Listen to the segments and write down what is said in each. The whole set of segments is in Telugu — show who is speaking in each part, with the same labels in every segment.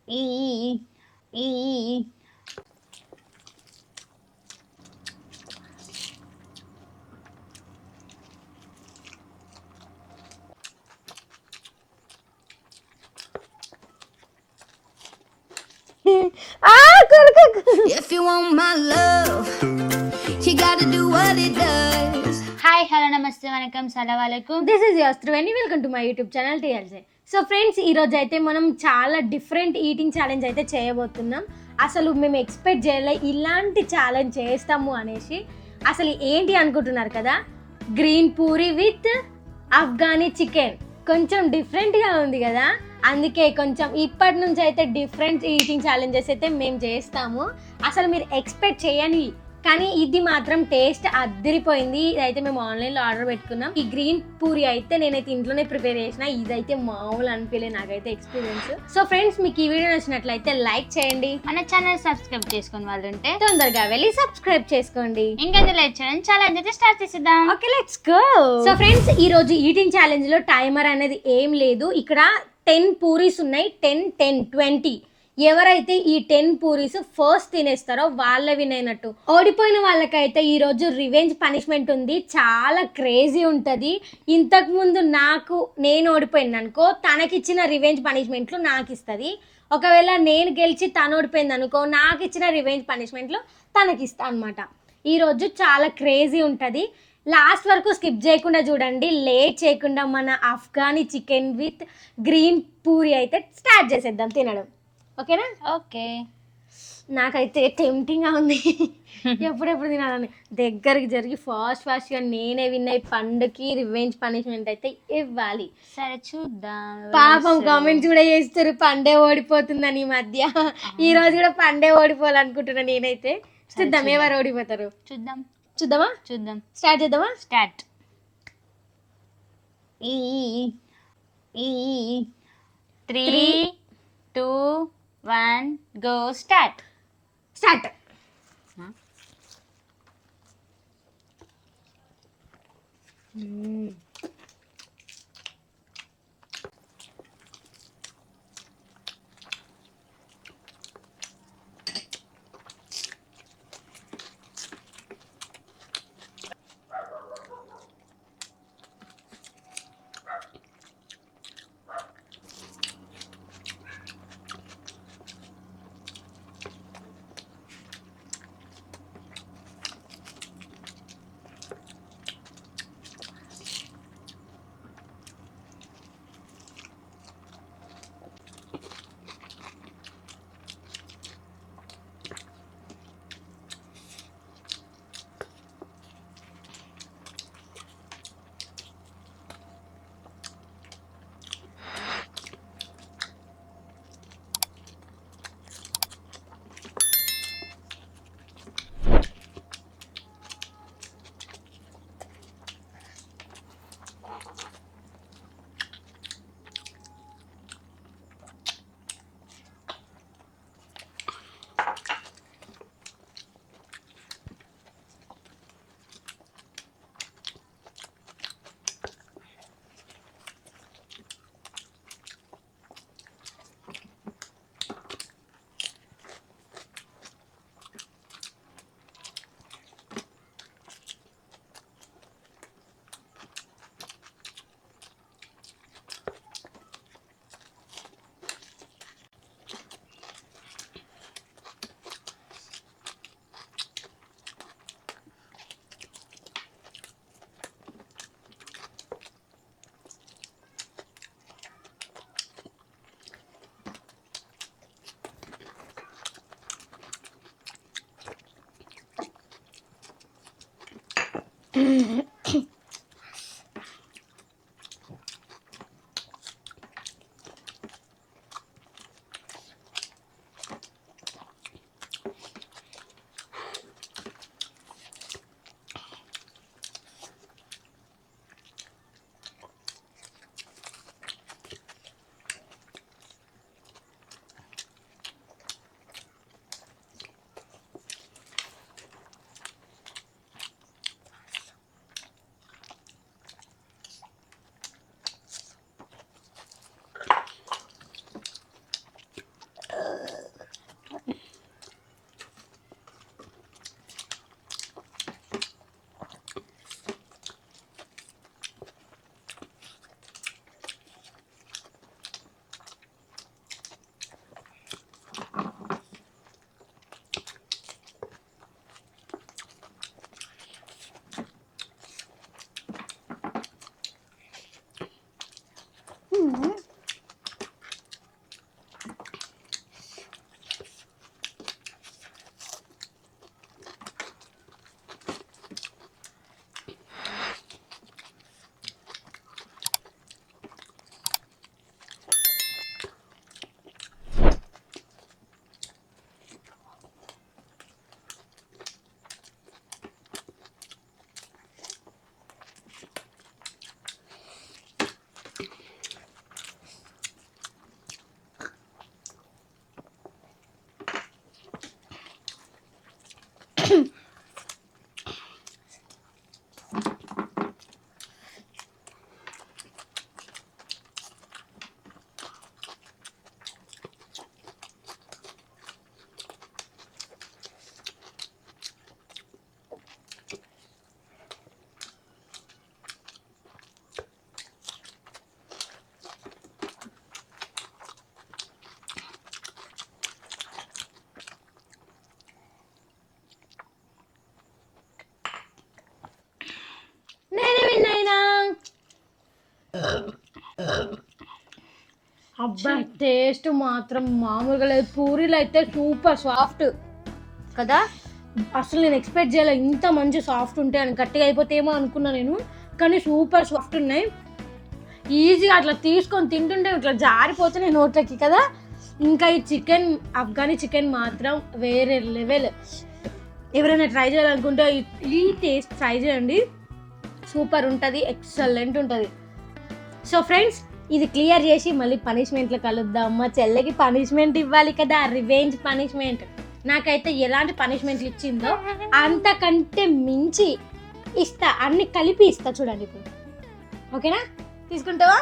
Speaker 1: ఈ ఈ
Speaker 2: If you want my love, you gotta do what it does.
Speaker 1: Hi hello నమస్తే వనకం సలాం అలైకుం.
Speaker 3: This is your Triveni. Welcome to my YouTube channel TLJ. So friends, ఈరోజు అయితే మనం చాలా డిఫరెంట్ ఈటింగ్ ఛాలెంజ్ అయితే చేయబోతున్నాం. అసలు మేము ఎక్స్పెక్ట్ చేయలే ఇలాంటి ఛాలెంజ్ చేస్తాము అనేసి. అసలు ఏంటి అనుకుంటున్నారు కదా, green puri with Afghani chicken. కొంచెం డిఫరెంట్గా ఉంది కదా, అందుకే కొంచెం ఇప్పటి నుంచి అయితే డిఫరెంట్ ఈటింగ్ ఛాలెంజెస్ అయితే మేము చేస్తాము. అసలు మీరు ఎక్స్పెక్ట్ చేయని, కానీ ఇది మాత్రం టేస్ట్ అద్దరిపోయింది. ఇదైతే మేము ఆన్లైన్లో ఆర్డర్ పెట్టుకున్నాం. ఈ గ్రీన్ పూరి అయితే నేనైతే ఇంట్లోనే ప్రిపేర్ చేసిన. ఇదైతే మామూలు అనిపించలే నాకైతే ఎక్స్పీరియన్స్. సో ఫ్రెండ్స్, మీకు ఈ వీడియో నచ్చినట్లయితే లైక్ చేయండి.
Speaker 1: మన ఛానల్ సబ్స్క్రైబ్ చేసుకుని వాళ్ళు ఉంటే
Speaker 3: తొందరగా వెళ్ళి సబ్స్క్రైబ్ చేసుకోండి.
Speaker 1: ఇంకెందుకు లైక్ చేయండి. ఛాలెంజ్ అయితే స్టార్ట్ చేసేద్దాం.
Speaker 3: Okay, let's go. So friends, ఈ రోజు ఈటింగ్ ఛాలెంజ్ లో టైమర్ అనేది ఏం లేదు. ఇక్కడ 10 పూరీస్ ఉన్నాయి. 10 10 20. ఎవరైతే ఈ 10 పూరీస్ ఫస్ట్ తినేస్తారో వాళ్ళ విన్ అయినట్టు. ఓడిపోయిన వాళ్ళకైతే ఈ రోజు రివెంజ్ పనిష్మెంట్ ఉంది. చాలా క్రేజీ ఉంటుంది. ఇంతకు ముందు నేను ఓడిపోయింది అనుకో, తనకిచ్చిన రివెంజ్ పనిష్మెంట్లు నాకు ఇస్తుంది. ఒకవేళ నేను గెలిచి తను ఓడిపోయింది అనుకో, నాకు ఇచ్చిన రివెంజ్ పనిష్మెంట్లు తనకిస్తా అనమాట. ఈరోజు చాలా క్రేజీ ఉంటుంది. లాస్ట్ వరకు స్కిప్ చేయకుండా చూడండి. లేట్ చేయకుండా మన Afghani chicken with green puri అయితే స్టార్ట్ చేసేద్దాం తినడం. ఓకేనా?
Speaker 1: ఓకే.
Speaker 3: నాకైతే టెంప్టింగ్గా ఉంది ఎప్పుడెప్పుడు తినాలని. దగ్గరికి జరిగి ఫాస్ట్గా నేనే విన్నాయి. పండుకి రివెంజ్ పనిష్మెంట్ అయితే ఇవ్వాలి.
Speaker 1: సరే చూద్దాం.
Speaker 3: పాపం కామెంట్స్ కూడా చేస్తారు పండే ఓడిపోతుందని. ఈ మధ్య ఈ రోజు కూడా పండే ఓడిపోవాలనుకుంటున్నా నేనైతే. చూద్దాం ఎవరు ఓడిపోతారు. చూద్దామా? స్టార్ట్ చేద్దామా?
Speaker 1: స్టార్ట్. ఈ 3 2 1 గో స్టార్ట్.
Speaker 3: నేనే విన్నైనా. అబ్బా టేస్ట్ మాత్రం మామూలుగా లేదు. పూరీలు అయితే సూపర్ సాఫ్ట్ కదా. అసలు నేను ఎక్స్పెక్ట్ చేయలేదు ఇంత మంచి సాఫ్ట్ ఉంటాయి అని. గట్టిగా అయిపోతేమో అనుకున్నా నేను, కానీ సూపర్ సాఫ్ట్ ఉన్నాయి. ఈజీగా అట్లా తీసుకొని తింటుంటే ఇట్లా జారిపోతున్నాయి నోట్లకి కదా. ఇంకా ఈ చికెన్, ఆఫ్ఘనీ చికెన్ మాత్రం వేరే లెవెల్. ఎవరైనా ట్రై చేయాలనుకుంటే ఈ టేస్ట్ ట్రై చేయండి, సూపర్ ఉంటుంది, ఎక్సలెంట్ ఉంటుంది. సో ఫ్రెండ్స్, ఇది క్లియర్ చేసి మళ్ళీ పనిష్మెంట్లో కలుద్దాం. మా చెల్లెకి పనిష్మెంట్ ఇవ్వాలి కదా, రివెంజ్ పనిష్మెంట్. నాకైతే ఎలాంటి పనిష్మెంట్లు ఇచ్చిందో అంతకంటే మించి ఇస్తా, అన్ని కలిపి ఇస్తా. చూడండి ఇప్పుడు, ఓకేనా? తీసుకుంటావా?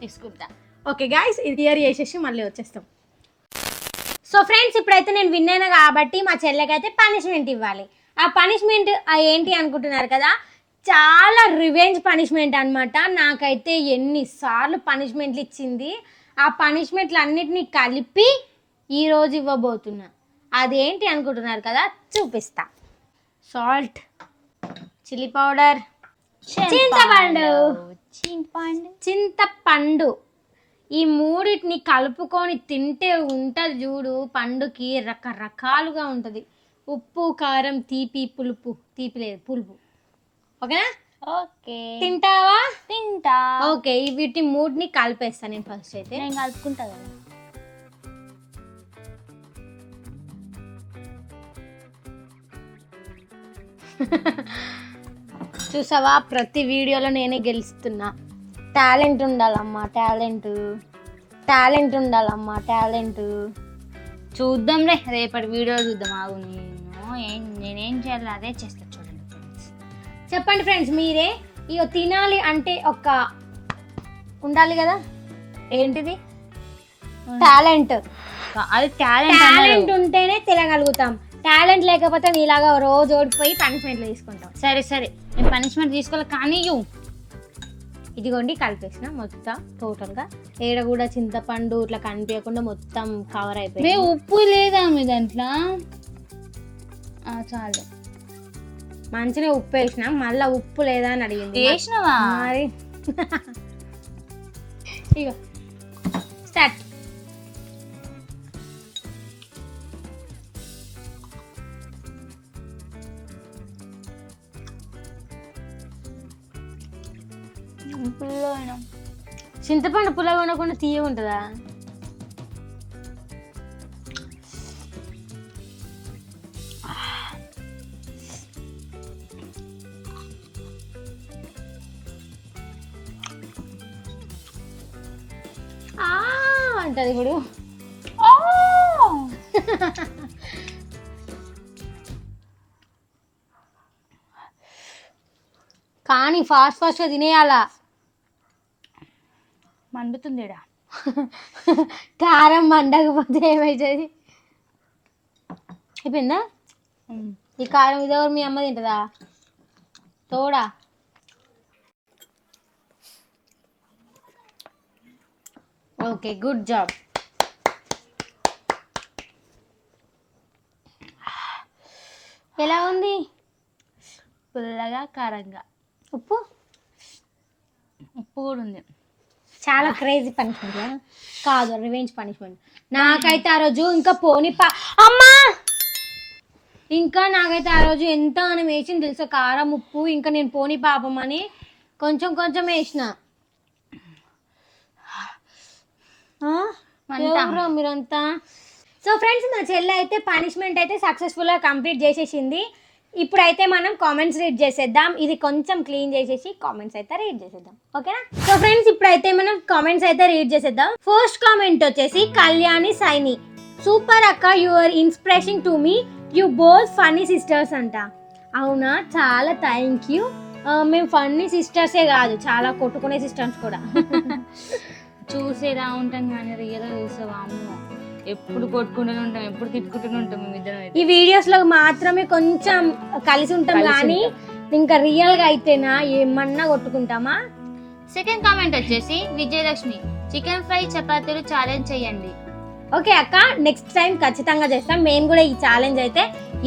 Speaker 1: తీసుకుంటా.
Speaker 3: ఓకే గైస్, ఇది క్లియర్ చేసేసి మళ్ళీ వచ్చేస్తాం. సో ఫ్రెండ్స్, ఇప్పుడైతే నేను విన్ అయినా కాబట్టి మా చెల్లెకైతే పనిష్మెంట్ ఇవ్వాలి. ఆ పనిష్మెంట్ ఏంటి అనుకుంటున్నారు కదా, చాలా రివెంజ్ పనిష్మెంట్ అనమాట. నాకైతే ఎన్నిసార్లు పనిష్మెంట్లు ఇచ్చింది, ఆ పనిష్మెంట్లు అన్నిటినీ కలిపి ఈరోజు ఇవ్వబోతున్నా. అదేంటి అనుకుంటున్నారు కదా, చూపిస్తా. సాల్ట్, చిల్లీ పౌడర్, చింతపండు, ఈ మూడింటిని కలుపుకొని తింటే ఉంటుంది చూడు, పండుకి రకరకాలుగా ఉంటుంది. ఉప్పు, కారం, తీపి, పులుపు. తీపి లేదు, పులుపు. ఓకేనా?
Speaker 1: ఓకే.
Speaker 3: తింటావా?
Speaker 1: తింటా.
Speaker 3: ఓకే, వీటిని మూడుని కలిపేస్తాను నేను. ఫస్ట్ అయితే
Speaker 1: నేను కలుపుకుంటా కదా.
Speaker 3: చూసావా, ప్రతి వీడియోలో నేనే గెలుస్తున్నా. టాలెంట్ ఉండాలమ్మా, టాలెంట్ ఉండాలమ్మా, టాలెంట్.
Speaker 1: చూద్దాంలే, రేపటి వీడియో చూద్దాం. ఆగు, నేనేం చేయాలి అదే చేస్తా. చూడండి ఫ్రెండ్స్,
Speaker 3: చెప్పండి ఫ్రెండ్స్ మీరే. ఇక తినాలి అంటే ఒక ఉండాలి కదా, ఏంటిది? టాలెంట్.
Speaker 1: అది టాలెంట్.
Speaker 3: టాలెంట్ ఉంటేనే తినగలుగుతాం. టాలెంట్ లేకపోతే నీలాగా రోజు ఓడిపోయి పనిష్మెంట్లు తీసుకుంటాం.
Speaker 1: సరే సరే, నేను పనిష్మెంట్ తీసుకోవాలి కానీ
Speaker 3: ఇదిగోండి కలిపేసిన మొత్తం టోటల్గా. ఏడ కూడా చింతపండు ఇట్లా కనిపించకుండా మొత్తం కవర్ అయిపోయింది.
Speaker 1: ఉప్పు లేదా మీ దాంట్లో? చాలు,
Speaker 3: మంచిగా ఉప్పు వేసిన. మళ్ళీ ఉప్పు లేదా అని అడిగింది.
Speaker 1: వేసినవా
Speaker 3: మరి? ఇక స్టార్ట్. చింతపండు పుల్లగా ఉండకుండా తీయ ఉంటుందా? అంటది ఇప్పుడు. కానీ ఫాస్ట్గా తినేయాలా,
Speaker 1: మండుతుంది.
Speaker 3: కారం మండకపోతే ఏమవుతుంది? అయిపోయిందా? ఈ కారం ఇదెవరు మీ అమ్మ తింటుందా? తోడా. Okay, good job. ఎలా ఉంది?
Speaker 1: పుల్లగా, కారంగా.
Speaker 3: ఉప్పు
Speaker 1: కూడా ఉంది.
Speaker 3: చాలా క్రేజీ పనిష్మెంట్ కాదు, రివెంజ్ పనిష్మెంట్. నాకైతే ఆ రోజు ఇంకా అమ్మా, ఇంకా నాకైతే ఆ రోజు ఎంత అని వేసింది తెలుసా, కారం, ఉప్పు. ఇంకా నేను పోని పాపం అని కొంచెం కొంచెం వేసిన. ఎవరో మీరంతా. సో ఫ్రెండ్స్, మా చెల్లె అయితే పనిష్మెంట్ అయితే సక్సెస్ఫుల్గా కంప్లీట్ చేసేసింది. ఇప్పుడైతే మనం కామెంట్స్ రీడ్ చేసేద్దాం. ఇది కొంచెం క్లీన్ చేసేసి కామెంట్స్ అయితే రీడ్ చేసేద్దాం, ఓకేనా? సో ఫ్రెండ్స్, ఇప్పుడైతే మనం కామెంట్స్ అయితే రీడ్ చేసేద్దాం. ఫస్ట్ కామెంట్ వచ్చేసి కళ్యాణి సైని. సూపర్ అక్క, your inspiration to me. You both funny sisters అంట. అవునా, చాలా థ్యాంక్ యూ. మేము ఫన్నీ సిస్టర్సే కాదు, చాలా కొట్టుకునే సిస్టర్స్ కూడా.
Speaker 1: చూసేదా ఉంటాం కానీ రియల్గా చూసావా అమ్మో, ఎప్పుడు కొట్టుకుంటూనే ఉంటాం, ఎప్పుడు తిట్టుకుంటూనే ఉంటాం మేమిద్దరం.
Speaker 3: ఈ వీడియోస్ లో మాత్రమే కొంచెం కలిసి ఉంటాం కానీ ఇంకా రియల్ గా అయితేనా ఏమన్నా కొట్టుకుంటామా.
Speaker 1: సెకండ్ కామెంట్ వచ్చేసి విజయలక్ష్మి, చికెన్ ఫ్రై చపాతీలు ఛాలెంజ్ చేయండి.
Speaker 3: ఓకే అక్క, నెక్స్ట్ టైం ఖచ్చితంగా చేస్తాం. మేము కూడా ఈ ఛాలెంజ్ అయితే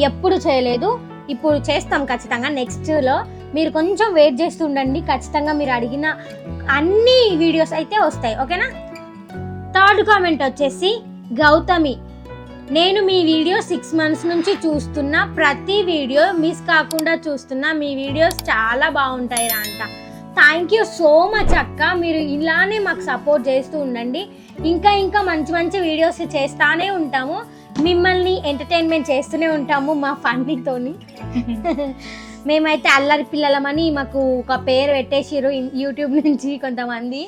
Speaker 3: ఎప్పుడు చేయలేదు, ఇప్పుడు చేస్తాం ఖచ్చితంగా నెక్స్ట్ లో. మీరు కొంచెం వెయిట్ చేస్తూ ఉండండి, ఖచ్చితంగా మీరు అడిగిన అన్ని వీడియోస్ అయితే వస్తాయి. ఓకేనా. థర్డ్ కామెంట్ వచ్చేసి గౌతమి, నేను మీ వీడియో 6 months నుంచి చూస్తున్నా, ప్రతి వీడియో మిస్ కాకుండా చూస్తున్నా, మీ వీడియోస్ చాలా బాగుంటాయి రా అంట. థ్యాంక్ యూ సో మచ్ అక్క, మీరు ఇలానే మాకు సపోర్ట్ చేస్తూ ఉండండి. ఇంకా ఇంకా మంచి మంచి వీడియోస్ చేస్తానే ఉంటాము, మిమ్మల్ని ఎంటర్టైన్మెంట్ చేస్తూనే ఉంటాము మా ఫన్నీతోని. మేమైతే అల్లరి పిల్లలమని మాకు ఒక పేరు పెట్టేసిరు యూట్యూబ్ నుంచి కొంతమంది.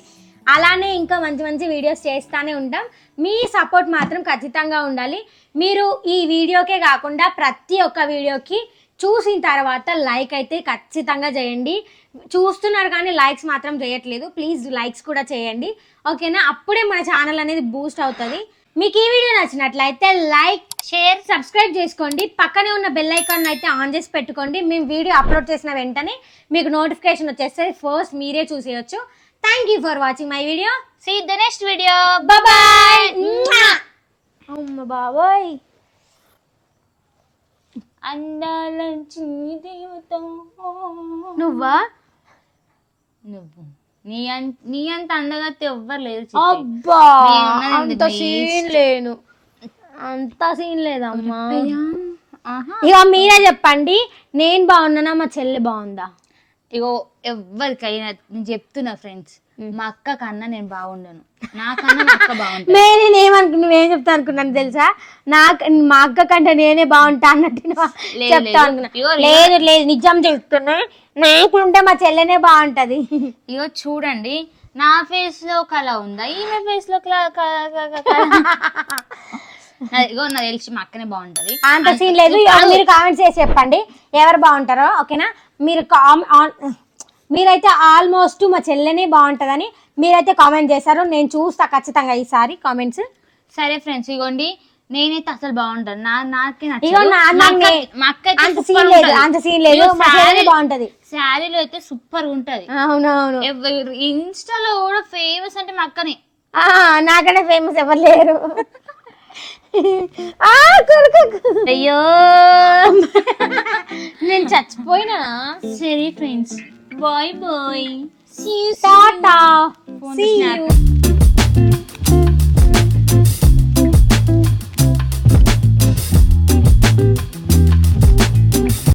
Speaker 3: అలానే ఇంకా మంచి మంచి వీడియోస్ చేస్తూనే ఉంటాం. మీ సపోర్ట్ మాత్రం ఖచ్చితంగా ఉండాలి. మీరు ఈ వీడియోకే కాకుండా ప్రతి ఒక్క వీడియోకి చూసిన తర్వాత లైక్ అయితే ఖచ్చితంగా చేయండి. చూస్తున్నారు కానీ లైక్స్ మాత్రం చేయట్లేదు, ప్లీజ్ లైక్స్ కూడా చేయండి. ఓకేనా, అప్పుడే మన ఛానల్ అనేది బూస్ట్ అవుతుంది. మీకు ఈ వీడియో నచ్చినట్లయితే లైక్, షేర్, సబ్స్క్రైబ్ చేసుకోండి. పక్కనే ఉన్న బెల్ ఐకాన్ అయితే ఆన్ చేసి పెట్టుకోండి. మేము వీడియో అప్లోడ్ చేసిన వెంటనే మీకు నోటిఫికేషన్ వచ్చేస్తుంది, ఫస్ట్ మీరే చూసేయచ్చు. Thank you for watching my video.
Speaker 1: See the next video.
Speaker 3: Bye. అమ్మ బాబాయ్,
Speaker 1: అందాల జీవితం
Speaker 3: నువ్వా?
Speaker 1: నువ్వు నీ అంత అందగత్తే ఎవ్వరు లేరు.
Speaker 3: అబ్బా, అంత సీన్ లేను, అంత సీన్ లేదమ్మా. ఇక మీరే చెప్పండి, నేను బాగున్నానా మా చెల్లి బాగుందా?
Speaker 1: ఇగో ఎవరికైనా నేను చెప్తున్నా ఫ్రెండ్స్, మా అక్క కన్నా నేను బాగుండను, నాకన్నా మా అక్క బాగుంటుంది.
Speaker 3: నువ్వేం చెప్తా అనుకున్నాను తెలుసా, మా అక్క కంటే నేనే బాగుంటా అన్నట్టు చెప్తా అనుకున్నా. లేదు లేదు, నిజం చెప్తున్నా, నాకుంటే మా చెల్లెనే బాగుంటది.
Speaker 1: ఇగో చూడండి, నా ఫేస్ లో కళ ఉందా, ఈమె ఫేస్ లో ఇగో నాకు తెలిసి మా అక్కనే బాగుంటది.
Speaker 3: అంత సీన్ లేదు. మీరు కామెంట్స్ చేసి చెప్పండి ఎవరు బాగుంటారో. ఓకేనా, మీరైతే ఆల్మోస్ట్ మా చెల్లెనే బాగుంటుందని మీరైతే కామెంట్ చేశారు, నేను చూస్తా ఖచ్చితంగా ఈసారి కామెంట్స్.
Speaker 1: సరే ఫ్రెండ్స్, ఇగోండి నేనైతే అసలు బాగుంటాను, నాకే
Speaker 3: బాగుంటది.
Speaker 1: శారీలో అయితే సూపర్ ఉంటది.
Speaker 3: అవునవును,
Speaker 1: ఇన్స్టాలో కూడా ఫేమస్ అంటే మా అక్కనే.
Speaker 3: నాకనే ఫేమస్ ఎవరు లేరు.
Speaker 1: అయ్యో
Speaker 3: నేను చచ్చిపోయినా.
Speaker 1: సరే friends, bye bye,
Speaker 3: tata, see you.